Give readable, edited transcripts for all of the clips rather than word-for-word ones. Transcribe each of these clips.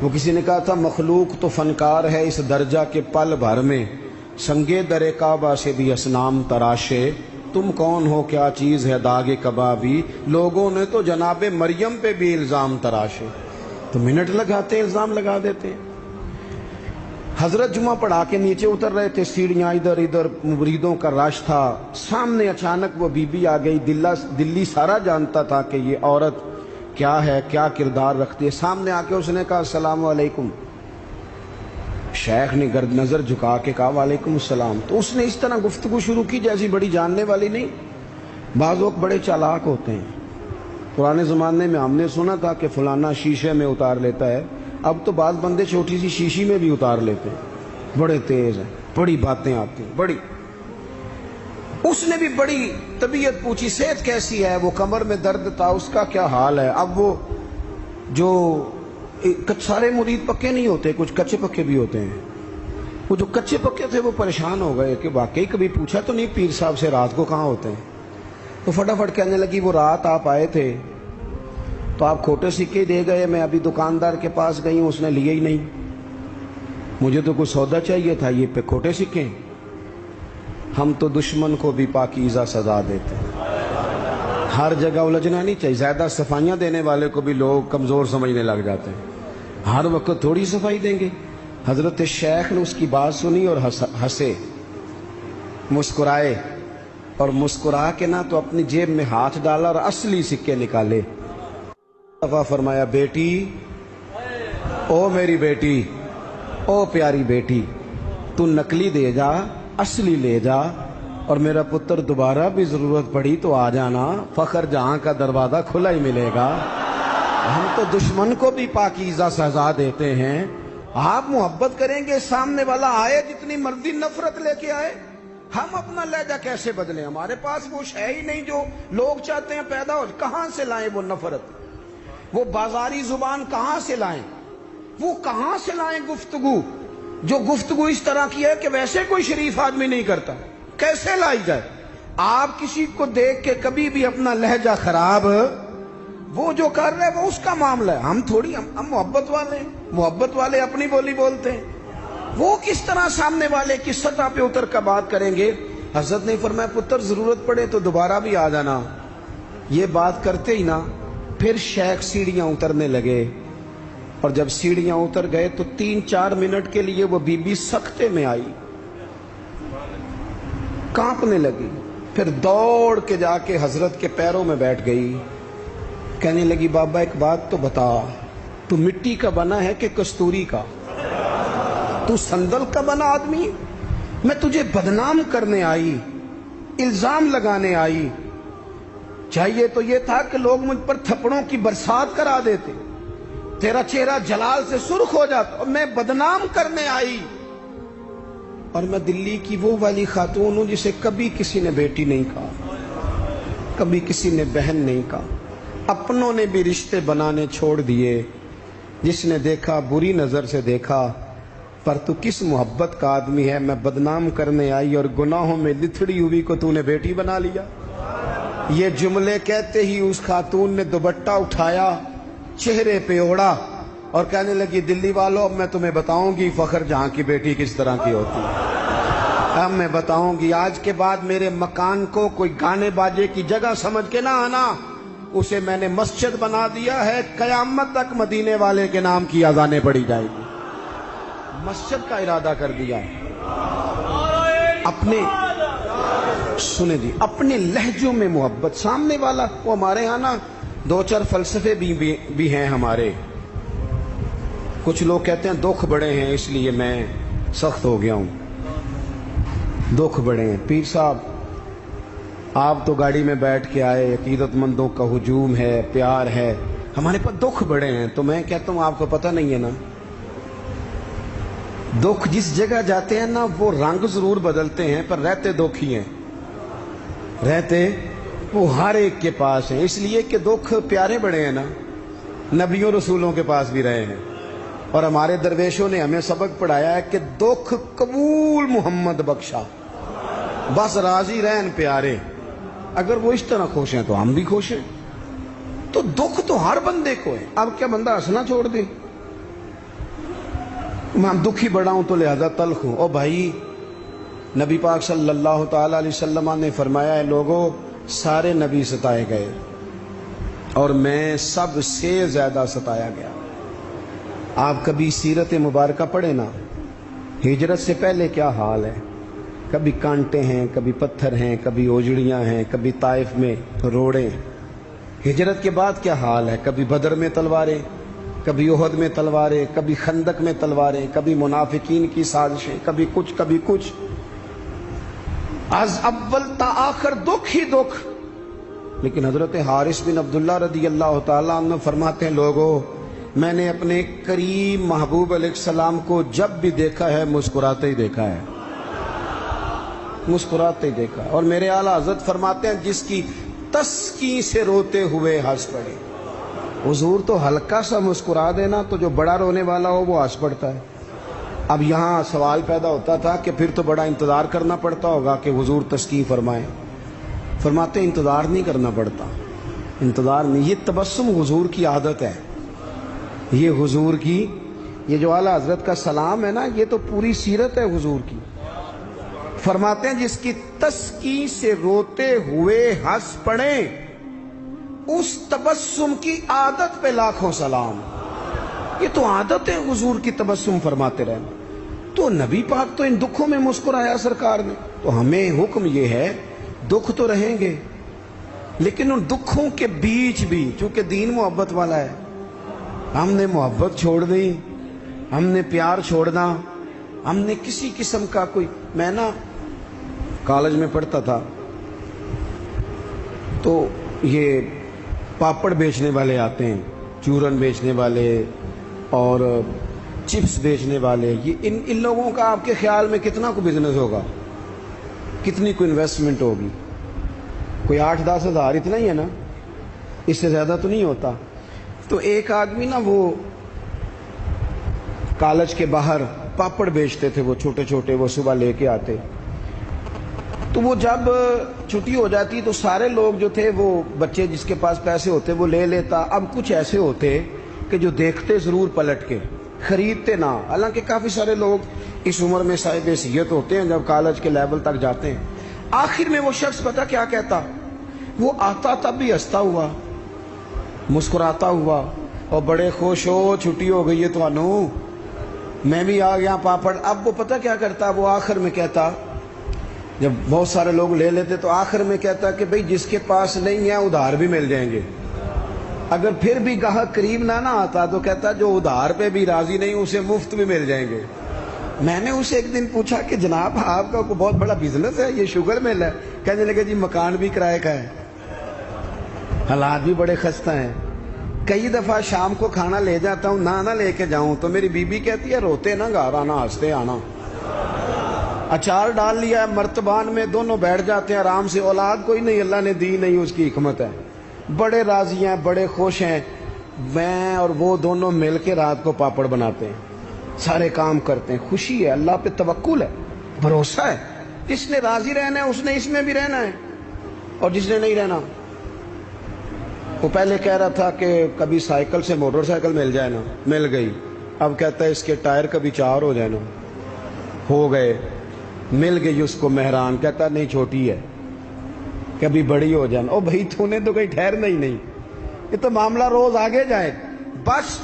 وہ کسی نے کہا تھا مخلوق تو فنکار ہے اس درجہ کے پل بھر میں، سنگے در کعبہ سے بھی اصنام تراشے، تم کون ہو کیا چیز ہے داغ کبابی، لوگوں نے تو جناب مریم پہ بھی الزام تراشے۔ تو منٹ لگاتے ہیں، الزام لگا دیتے ہیں۔ حضرت جمعہ پڑھا کے نیچے اتر رہے تھے، سیڑھیاں ادھر ادھر، مریدوں کا رش تھا، سامنے اچانک وہ بی بی آ گئی۔ دلی سارا جانتا تھا کہ یہ عورت کیا ہے، کیا کردار رکھتی ہے۔ سامنے آ کے اس نے کہا السلام علیکم۔ شیخ نے گرد نظر جھکا کے کہا وعلیکم السلام۔ تو اس نے اس طرح گفتگو شروع کی جیسی بڑی جاننے والی نہیں۔ بعض لوگ بڑے چالاک ہوتے ہیں۔ پرانے زمانے میں ہم نے سنا تھا کہ فلانا شیشے میں اتار لیتا ہے، اب تو بعض بندے چھوٹی سی شیشی میں بھی اتار لیتے ہیں، بڑے تیز ہیں، بڑی باتیں آتی ہیں، بڑی۔ اس نے بھی بڑی طبیعت پوچھی، صحت کیسی ہے؟ وہ کمر میں درد تھا، اس کا کیا حال ہے؟ اب وہ جو سارے مرید پکے نہیں ہوتے، کچھ کچے پکے بھی ہوتے ہیں۔ وہ جو کچے پکے تھے وہ پریشان ہو گئے کہ واقعی کبھی پوچھا تو نہیں پیر صاحب سے رات کو کہاں ہوتے ہیں؟ تو فٹافٹ کہنے لگی وہ رات آپ آئے تھے تو آپ کھوٹے سکے دے گئے، میں ابھی دکاندار کے پاس گئی ہوں، اس نے لیے ہی نہیں، مجھے تو کوئی سودا چاہیے تھا، یہ پہ کھوٹے سکے۔ ہم تو دشمن کو بھی پاکیزہ سزا دیتے ہیں۔ ہر جگہ الجھنا نہیں چاہیے، زیادہ صفائیاں دینے والے کو بھی لوگ کمزور سمجھنے لگ جاتے ہیں، ہر وقت تھوڑی صفائی دیں گے۔ حضرت شیخ نے اس کی بات سنی اور ہنسے، مسکرائے، اور مسکرا کے نہ تو اپنی جیب میں ہاتھ ڈالا اور اصلی سکے نکالے۔ دفعہ فرمایا بیٹی، او میری بیٹی، او پیاری بیٹی، تو نقلی دے جا، اصلی لے جا، اور میرا پتر دوبارہ بھی ضرورت پڑی تو آ جانا، فخر جہاں کا دروازہ کھلا ہی ملے گا۔ ہم تو دشمن کو بھی پاکیزہ سزا دیتے ہیں۔ آپ محبت کریں گے، سامنے والا آئے جتنی مرضی نفرت لے کے آئے، ہم اپنا لہجہ کیسے بدلیں؟ ہمارے پاس وہ ہے ہی نہیں جو لوگ چاہتے ہیں پیدا ہو۔ کہاں سے لائیں وہ نفرت، وہ بازاری زبان کہاں سے لائیں؟ وہ کہاں سے لائیں گفتگو جو گفتگو اس طرح کی ہے کہ ویسے کوئی شریف آدمی نہیں کرتا؟ کیسے لائی جائے؟ آپ کسی کو دیکھ کے کبھی بھی اپنا لہجہ خراب، وہ جو کر رہے وہ اس کا معاملہ ہے، ہم تھوڑی، ہم محبت والے ہیں، محبت والے اپنی بولی بولتے ہیں۔ وہ کس طرح سامنے والے کی سطح پہ اتر کر بات کریں گے؟ حضرت نے فرمایا پتر ضرورت پڑے تو دوبارہ بھی آ جانا۔ یہ بات کرتے ہی نا پھر شیخ سیڑھیاں اترنے لگے، اور جب سیڑھیاں اتر گئے تو 3-4 منٹ کے لیے وہ بی بی سکتے میں آئی، کانپنے لگی، پھر دوڑ کے جا کے حضرت کے پیروں میں بیٹھ گئی، کہنے لگی بابا ایک بات تو بتا، تو مٹی کا بنا ہے کہ کستوری کا؟ تو سندل کا بنا آدمی؟ میں تجھے بدنام کرنے آئی، الزام لگانے آئی، چاہیے تو یہ تھا کہ لوگ مجھ پر تھپڑوں کی برسات کرا دیتے، تیرا چہرہ جلال سے سرخ ہو جاتا، اور میں بدنام کرنے آئی۔ اور میں دلی کی وہ والی خاتون ہوں جسے کبھی کسی نے بیٹی نہیں کہا، کبھی کسی نے بہن نہیں کہا، اپنوں نے بھی رشتے بنانے چھوڑ دیے، جس نے دیکھا بری نظر سے دیکھا، پر تو کس محبت کا آدمی ہے؟ میں بدنام کرنے آئی اور گناہوں میں لتھڑی ہوئی کو تو نے بیٹی بنا لیا۔ یہ جملے کہتے ہی اس خاتون نے دوپٹہ اٹھایا، چہرے پہ اوڑا، اور کہنے لگی دلی والوں اب میں تمہیں بتاؤں گی فخر جہاں کی بیٹی کس طرح کی ہوتی ہے، اب میں بتاؤں گی۔ آج کے بعد میرے مکان کو کوئی گانے باجے کی جگہ سمجھ کے نہ آنا، اسے میں نے مسجد بنا دیا ہے، قیامت تک مدینے والے کے نام کی اذانیں پڑھی جائے گی، مسجد کا ارادہ کر دیا ہے۔ اپنے سنیں جی، اپنے لہجوں میں محبت، سامنے والا وہ ہمارے ہاں نا 2-4 فلسفے بھی ہیں ہمارے۔ کچھ لوگ کہتے ہیں دکھ بڑے ہیں اس لیے میں سخت ہو گیا ہوں، دکھ بڑے ہیں۔ پیر صاحب آپ تو گاڑی میں بیٹھ کے آئے، عقیدت مندوں کا ہجوم ہے، پیار ہے، ہمارے پاس دکھ بڑے ہیں، تو میں کہتا ہوں آپ کو پتہ نہیں ہے نا، دکھ جس جگہ جاتے ہیں نا وہ رنگ ضرور بدلتے ہیں پر رہتے دکھ ہی ہیں، رہتے وہ ہر ایک کے پاس ہیں، اس لیے کہ دکھ پیارے بڑے ہیں نا، نبیوں رسولوں کے پاس بھی رہے ہیں، اور ہمارے درویشوں نے ہمیں سبق پڑھایا ہے کہ دکھ قبول محمد بخشا، بس راضی رہن پیارے، اگر وہ اس طرح خوش ہیں تو ہم بھی خوش ہیں۔ تو دکھ تو ہر بندے کو ہے، اب کیا بندہ ہنسنا چھوڑ دے؟ میں دکھی بڑا ہوں تو لہذا تلخ ہوں۔ او بھائی، نبی پاک صلی اللہ تعالیٰ علیہ وسلم نے فرمایا ہے لوگوں سارے نبی ستائے گئے اور میں سب سے زیادہ ستایا گیا۔ آپ کبھی سیرت مبارکہ پڑھیں نا، ہجرت سے پہلے کیا حال ہے، کبھی کانٹے ہیں، کبھی پتھر ہیں، کبھی اوجڑیاں ہیں، کبھی طائف میں روڑے۔ ہجرت کے بعد کیا حال ہے، کبھی بدر میں تلواریں، کبھی احد میں تلواریں، کبھی خندق میں تلواریں، کبھی منافقین کی سازشیں، کبھی کچھ کبھی کچھ۔ از اول تا آخر دکھ ہی دکھ۔ لیکن حضرت حارث بن عبداللہ رضی اللہ تعالیٰ عنہ فرماتے ہیں لوگوں میں نے اپنے کریم محبوب علیہ السلام کو جب بھی دیکھا ہے مسکراتے ہی دیکھا ہے، مسکراتے ہی دیکھا۔ اور میرے اعلیٰ حضرت فرماتے ہیں جس کی تسکین سے روتے ہوئے ہنس پڑے۔ حضور تو ہلکا سا مسکرا دینا تو جو بڑا رونے والا ہو وہ ہنس پڑتا ہے۔ اب یہاں سوال پیدا ہوتا تھا کہ پھر تو بڑا انتظار کرنا پڑتا ہوگا کہ حضور تسکین فرمائیں۔ فرماتے ہیں انتظار نہیں کرنا پڑتا، انتظار نہیں، یہ تبسم حضور کی عادت ہے، یہ حضور کی، یہ جو اعلیٰ حضرت کا سلام ہے نا یہ تو پوری سیرت ہے حضور کی۔ فرماتے ہیں جس کی تسکین سے روتے ہوئے ہنس پڑیں اس تبسم کی عادت پہ لاکھوں سلام۔ یہ تو عادت ہے حضور کی تبسم فرماتے رہنا۔ تو نبی پاک تو ان دکھوں میں مسکرایا سرکار نے، تو ہمیں حکم یہ ہے دکھ تو رہیں گے لیکن ان دکھوں کے بیچ بھی چونکہ دین محبت والا ہے، ہم نے محبت چھوڑ دی، ہم نے پیار چھوڑنا، ہم نے کسی قسم کا کوئی، میں نا کالج میں پڑھتا تھا تو یہ پاپڑ بیچنے والے آتے ہیں، چورن بیچنے والے اور چپس بیچنے والے، یہ ان لوگوں کا آپ کے خیال میں کتنا کو بزنس ہوگا، کتنی کو انویسٹمنٹ ہوگی؟ کوئی 8-10 ہزار اتنا ہی ہے نا، اس سے زیادہ تو نہیں ہوتا۔ تو ایک آدمی نا وہ کالج کے باہر پاپڑ بیچتے تھے، وہ چھوٹے چھوٹے، وہ صبح لے کے آتے، تو وہ جب چھٹی ہو جاتی تو سارے لوگ جو تھے وہ بچے جس کے پاس پیسے ہوتے وہ لے لیتا۔ اب کچھ ایسے ہوتے کہ جو دیکھتے ضرور پلٹ کے، خریدتے نہ، حالانکہ کافی سارے لوگ اس عمر میں صاحب حیثیت ہوتے ہیں جب کالج کے لیول تک جاتے ہیں۔ آخر میں وہ شخص پتہ کیا کہتا، وہ آتا تب بھی ہنستا ہوا، مسکراتا ہوا، اور بڑے خوش ہو چھٹی ہو گئی ہے تو انو میں بھی آ گیا پاپڑ۔ اب وہ پتہ کیا کرتا، وہ آخر میں کہتا، جب بہت سارے لوگ لے لیتے تو آخر میں کہتا کہ بھئی جس کے پاس نہیں ہے ادھار بھی مل جائیں گے۔ اگر پھر بھی گاہک قریب نہ آتا تو کہتا جو ادھار پہ بھی راضی نہیں اسے مفت بھی مل جائیں گے۔ میں نے اسے ایک دن پوچھا کہ جناب آپ کا کوئی بہت بڑا بزنس ہے، یہ شوگر مل ہے؟ کہنے لگے جی مکان بھی کرائے کا ہے، حالات بھی بڑے خستہ ہیں، کئی دفعہ شام کو کھانا لے جاتا ہوں، نہ لے کے جاؤں تو میری بیوی کہتی ہے روتے نہ گھر آنا، ہنستے آنا۔ اچار ڈال لیا ہے مرتبان میں، دونوں بیٹھ جاتے ہیں آرام سے، اولاد کوئی نہیں اللہ نے دی نہیں، اس کی حکمت ہے، بڑے راضی ہیں، بڑے خوش ہیں۔ میں اور وہ دونوں مل کے رات کو پاپڑ بناتے ہیں، سارے کام کرتے ہیں، خوشی ہے، اللہ پہ توکل ہے، بھروسہ ہے، جس نے راضی رہنا ہے اس نے اس میں بھی رہنا ہے، اور جس نے نہیں رہنا، وہ پہلے کہہ رہا تھا کہ کبھی سائیکل سے موٹر سائیکل مل جائے نا، مل گئی، اب کہتا ہے اس کے ٹائر کبھی 4 ہو جائے نا، ہو گئے، مل گئی اس کو مہران، کہتا نہیں چھوٹی ہے کبھی بڑی ہو جائے نا۔ او بھائی تو نے تو کہیں ٹھہرنا ہی نہیں، یہ تو معاملہ روز آگے جائے۔ بس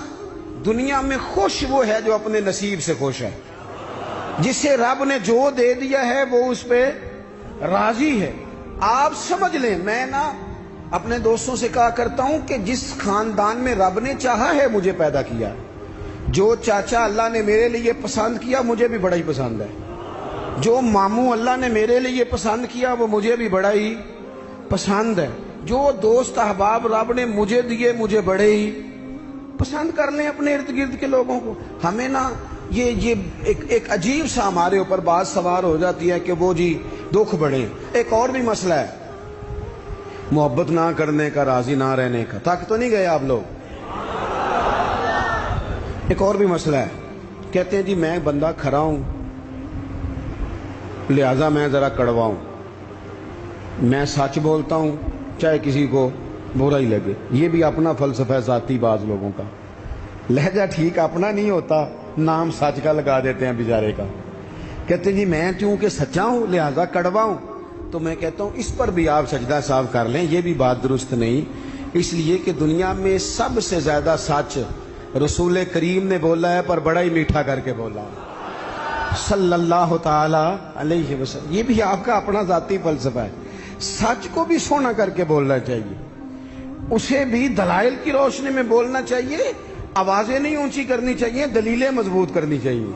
دنیا میں خوش وہ ہے جو اپنے نصیب سے خوش ہے، جسے رب نے جو دے دیا ہے وہ اس پہ راضی ہے۔ آپ سمجھ لیں، میں نا اپنے دوستوں سے کہا کرتا ہوں کہ جس خاندان میں رب نے چاہا ہے مجھے پیدا کیا، جو چاچا اللہ نے میرے لیے پسند کیا مجھے بھی بڑا ہی پسند ہے، جو ماموں اللہ نے میرے لیے پسند کیا وہ مجھے بھی بڑا ہی پسند ہے، جو دوست احباب رب نے مجھے دیے مجھے بڑے ہی پسند کر لیں اپنے ارد گرد کے لوگوں کو۔ ہمیں نا یہ ایک عجیب سا ہمارے اوپر بات سوار ہو جاتی ہے کہ وہ جی دکھ بڑھیں۔ ایک اور بھی مسئلہ ہے محبت نہ کرنے کا، راضی نہ رہنے کا، تک تو نہیں گئے آپ لوگ؟ ایک اور بھی مسئلہ ہے، کہتے ہیں جی میں بندہ کھرا ہوں لہذا میں ذرا کڑوا ہوں، میں سچ بولتا ہوں چاہے کسی کو برا ہی لگے۔ یہ بھی اپنا فلسفہ ذاتی بعض لوگوں کا، لہجہ ٹھیک اپنا نہیں ہوتا نام سچ کا لگا دیتے ہیں بیچارے کا. کہتے ہیں جی میں چونکہ سچا ہوں لہذا کڑوا ہوں. تو میں کہتا ہوں اس پر بھی آپ سجدہ صاف کر لیں, یہ بھی بات درست نہیں. اس لیے کہ دنیا میں سب سے زیادہ سچ رسول کریم نے بولا ہے, پر بڑا ہی میٹھا کر کے بولا صلی اللہ تعالی علیہ وسلم. یہ بھی آپ کا اپنا ذاتی فلسفہ ہے. سچ کو بھی سونا کر کے بولنا چاہیے, اسے بھی دلائل کی روشنی میں بولنا چاہیے. آوازیں نہیں اونچی کرنی چاہیے, دلیلیں مضبوط کرنی چاہیے.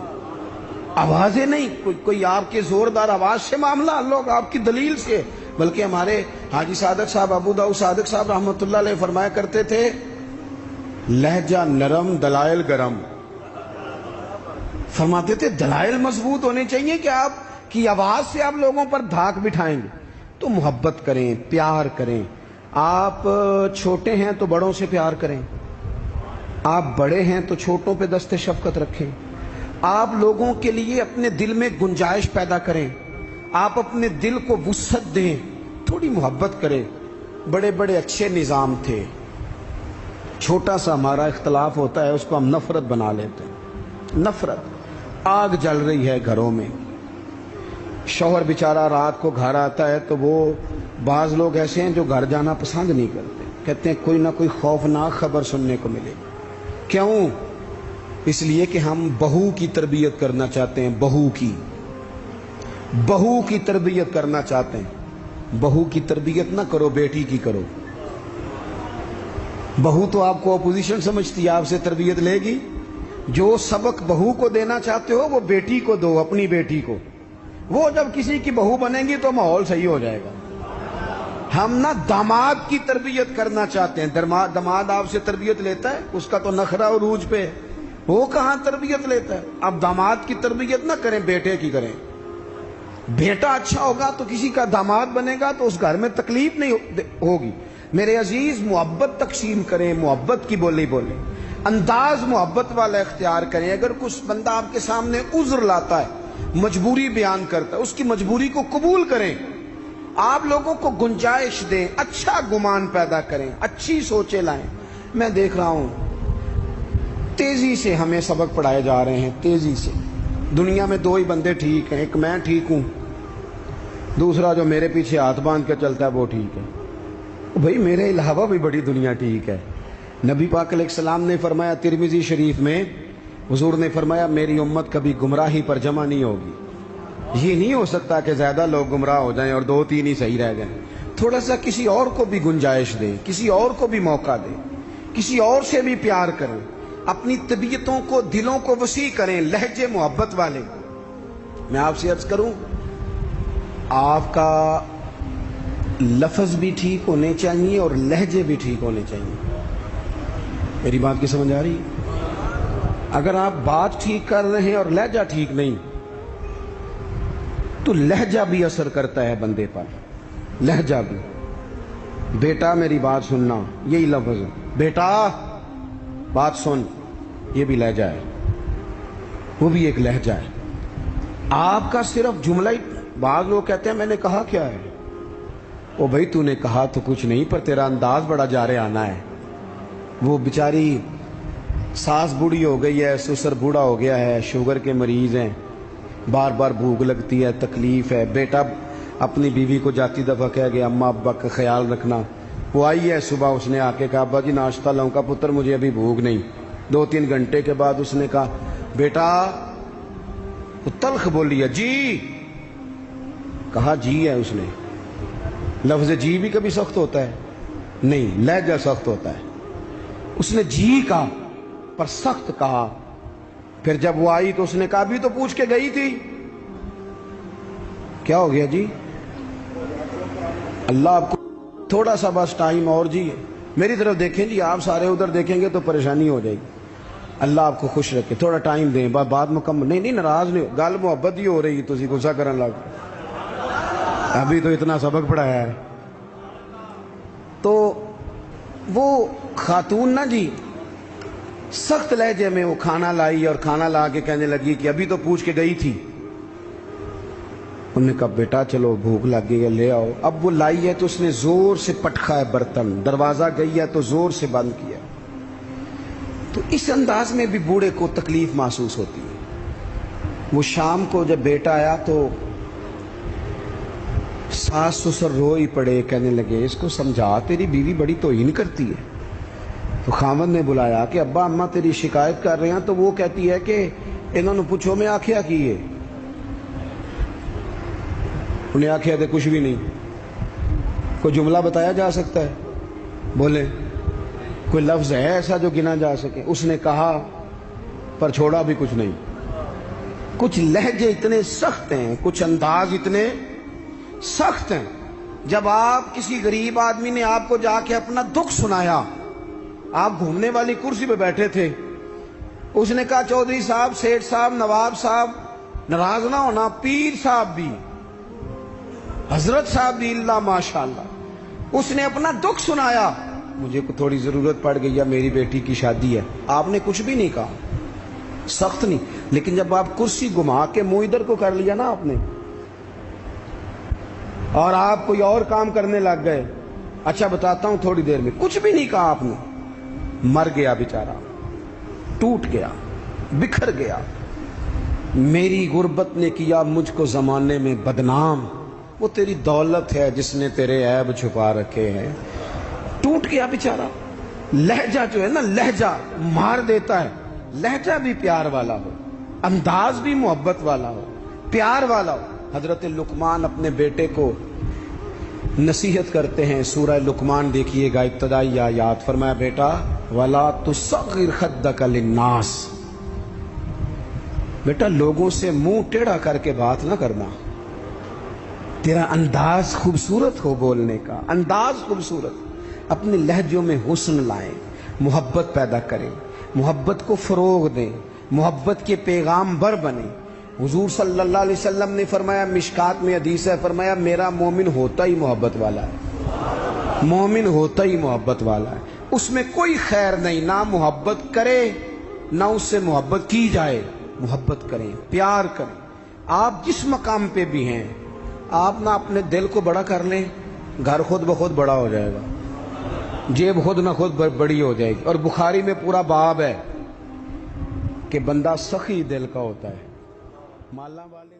آوازیں نہیں, کوئی آپ کے زوردار آواز سے معاملہ, لوگ آپ کی دلیل سے. بلکہ ہمارے حاجی صادق صاحب, ابو داؤد صادق صاحب رحمۃ اللہ علیہ فرمایا کرتے تھے لہجہ نرم دلائل گرم. فرماتے تھے دلائل مضبوط ہونے چاہیے کہ آپ کی آواز سے آپ لوگوں پر دھاک بٹھائیں گے. تو محبت کریں, پیار کریں. آپ چھوٹے ہیں تو بڑوں سے پیار کریں, آپ بڑے ہیں تو چھوٹوں پہ دست شفقت رکھیں. آپ لوگوں کے لیے اپنے دل میں گنجائش پیدا کریں, آپ اپنے دل کو وسعت دیں, تھوڑی محبت کریں. بڑے بڑے اچھے نظام تھے, چھوٹا سا ہمارا اختلاف ہوتا ہے اس کو ہم نفرت بنا لیتے ہیں. نفرت, آگ جل رہی ہے گھروں میں, شوہر بیچارہ رات کو گھر آتا ہے تو وہ بعض لوگ ایسے ہیں جو گھر جانا پسند نہیں کرتے, کہتے ہیں کوئی نہ کوئی خوفناک خبر سننے کو ملے. کیوں؟ اس لیے کہ ہم بہو کی تربیت کرنا چاہتے ہیں, بہو کی تربیت کرنا چاہتے ہیں. بہو کی تربیت نہ کرو, بیٹی کی کرو. بہو تو آپ کو اپوزیشن سمجھتی ہے, آپ سے تربیت لے گی. جو سبق بہو کو دینا چاہتے ہو وہ بیٹی کو دو, اپنی بیٹی کو. وہ جب کسی کی بہو بنے گی تو ماحول صحیح ہو جائے گا. ہم نہ داماد کی تربیت کرنا چاہتے ہیں. داماد آپ سے تربیت لیتا ہے, اس کا تو نخرہ عروج پہ ہے, وہ کہاں تربیت لیتا ہے. اب داماد کی تربیت نہ کریں, بیٹے کی کریں. بیٹا اچھا ہوگا تو کسی کا داماد بنے گا تو اس گھر میں تکلیف نہیں ہوگی. میرے عزیز, محبت تقسیم کریں, محبت کی بولی بولیں, انداز محبت والا اختیار کریں. اگر کچھ بندہ آپ کے سامنے عذر لاتا ہے, مجبوری بیان کرتا ہے, اس کی مجبوری کو قبول کریں. آپ لوگوں کو گنجائش دیں, اچھا گمان پیدا کریں, اچھی سوچیں لائیں. میں دیکھ رہا ہوں تیزی سے ہمیں سبق پڑھائے جا رہے ہیں, تیزی سے. دنیا میں دو ہی بندے ٹھیک ہیں, ایک میں ٹھیک ہوں, دوسرا جو میرے پیچھے ہاتھ باندھ کے چلتا ہے وہ ٹھیک ہے. بھئی میرے علاوہ بھی بڑی دنیا ٹھیک ہے. نبی پاک علیہ السلام نے فرمایا ترمذی شریف میں, حضور نے فرمایا میری امت کبھی گمراہی پر جمع نہیں ہوگی. یہ نہیں ہو سکتا کہ زیادہ لوگ گمراہ ہو جائیں اور 2-3 ہی صحیح رہ جائیں. تھوڑا سا کسی اور کو بھی گنجائش دیں, کسی اور کو بھی موقع دیں, کسی اور سے بھی پیار کریں. اپنی طبیعتوں کو, دلوں کو وسیع کریں, لہجے محبت والے. میں آپ سے عرض کروں, آپ کا لفظ بھی ٹھیک ہونے چاہیے اور لہجے بھی ٹھیک ہونے چاہیے. میری بات کی سمجھ آ رہی ہے؟ اگر آپ بات ٹھیک کر رہے ہیں اور لہجہ ٹھیک نہیں تو لہجہ بھی اثر کرتا ہے بندے پر, لہجہ بھی. بیٹا میری بات سننا, یہی لفظ ہے, بیٹا بات سن, یہ بھی لہجہ ہے, وہ بھی ایک لہجہ ہے. آپ کا صرف جملہ ہی, بعض لوگ کہتے ہیں میں نے کہا کیا ہے. او بھائی تو نے کہا تو کچھ نہیں, پر تیرا انداز بڑا جارے آنا ہے. وہ بیچاری ساس بوڑھی ہو گئی ہے, سسر بوڑھا ہو گیا ہے, شوگر کے مریض ہیں, بار بار بھوک لگتی ہے, تکلیف ہے. بیٹا اپنی بیوی کو جاتی دفعہ کہہ گیا اماں ابا کا خیال رکھنا. وہ آئی ہے صبح, اس نے آ کے کہا ابا جی ناشتہ لاؤں کا پتر, مجھے ابھی بھوک نہیں. 2-3 گھنٹے کے بعد اس نے کہا بیٹا, وہ تلخ بولی ہے, جی. کہا جی ہے اس نے. لفظ جی بھی کبھی سخت ہوتا ہے نہیں, لہجہ سخت ہوتا ہے. اس نے جی کہا پر سخت کہا. پھر جب وہ آئی تو اس نے کہا بھی تو پوچھ کے گئی تھی. کیا ہو گیا جی؟ اللہ آپ کو تھوڑا سا بس ٹائم اور جی, میری طرف دیکھیں جی, آپ سارے ادھر دیکھیں گے تو پریشانی ہو جائے گی. اللہ آپ کو خوش رکھے, تھوڑا ٹائم دیں, بات مکمل نہیں, ناراض نہیں, گل محبت ہی ہو رہی, تسی غصہ کرن لگ, ابھی تو اتنا سبق پڑھایا ہے. تو وہ خاتون نا جی سخت لہجے میں وہ کھانا لائی اور کھانا لا کے کہنے لگی کہ ابھی تو پوچھ کے گئی تھی. انہوں نے کہا بیٹا چلو بھوک لگ گئی ہے لے آؤ. اب وہ لائی ہے تو اس نے زور سے پٹکا ہے برتن, دروازہ گئی ہے تو زور سے بند کیا. تو اس انداز میں بھی بوڑھے کو تکلیف محسوس ہوتی ہے۔ وہ شام کو جب بیٹا آیا تو ساس سسر رو ہی پڑے، کہنے لگے اس کو سمجھا، تیری بیوی بڑی توہین کرتی ہے۔ تو خاوند نے بلایا کہ ابا اماں تیری شکایت کر رہے ہیں، تو وہ کہتی ہے کہ انہوں نے پوچھو میں آکھیا کی ہے، انہیں آکھیا تھے کچھ بھی نہیں۔ کوئی جملہ بتایا جا سکتا ہے؟ بولے کوئی لفظ ہے ایسا جو گنا جا سکے؟ اس نے کہا پر چھوڑا بھی کچھ نہیں۔ کچھ لہجے اتنے سخت ہیں، کچھ انداز اتنے سخت ہیں۔ جب آپ کسی غریب آدمی نے آپ کو جا کے اپنا دکھ سنایا، آپ گھومنے والی کرسی پہ بیٹھے تھے، اس نے کہا چودھری صاحب، سیٹھ صاحب، نواب صاحب ناراض نہ ہونا، پیر صاحب بھی، حضرت صاحب بھی، اللہ ماشاءاللہ، اس نے اپنا دکھ سنایا، مجھے کو تھوڑی ضرورت پڑ گئی ہے، میری بیٹی کی شادی ہے، آپ نے کچھ بھی نہیں کہا، سخت نہیں۔ لیکن جب آپ کرسی گھما کے منہ ادھر کو کر لیا نا آپ نے، اور آپ کوئی اور کام کرنے لگ گئے، اچھا بتاتا ہوں تھوڑی دیر میں، کچھ بھی نہیں کہا آپ نے، مر گیا بیچارہ، ٹوٹ گیا، بکھر گیا۔ میری غربت نے کیا مجھ کو زمانے میں بدنام، وہ تیری دولت ہے جس نے تیرے عیب چھپا رکھے ہیں۔ ٹوٹ گیا بیچارہ۔ لہجہ جو ہے نا، لہجہ مار دیتا ہے۔ لہجہ بھی پیار والا ہو، انداز بھی محبت والا ہو، پیار والا ہو۔ حضرت لقمان اپنے بیٹے کو نصیحت کرتے ہیں، سورہ لقمان دیکھیے گا، ابتدائی آیات، فرمایا بیٹا وَلَا تُصَغِّرْ خَدَّكَ لِلنَّاسِ، بیٹا لوگوں سے منہ ٹیڑھا کر کے بات نہ کرنا، تیرا انداز خوبصورت ہو، بولنے کا انداز خوبصورت، اپنے لہجوں میں حسن لائیں، محبت پیدا کریں، محبت کو فروغ دیں، محبت کے پیغام بر بنیں۔ حضور صلی اللہ علیہ وسلم نے فرمایا، مشکات میں حدیث ہے، فرمایا میرا مومن ہوتا ہی محبت والا ہے، مومن ہوتا ہی محبت والا ہے، اس میں کوئی خیر نہیں، نہ محبت کرے نہ اس سے محبت کی جائے۔ محبت کریں، پیار کریں۔ آپ جس مقام پہ بھی ہیں، آپ نہ اپنے دل کو بڑا کر لیں، گھر خود بخود بڑا ہو جائے گا، جیب خود نہ خود بڑی ہو جائے گی۔ اور بخاری میں پورا باب ہے کہ بندہ سخی دل کا ہوتا ہے، مالا والے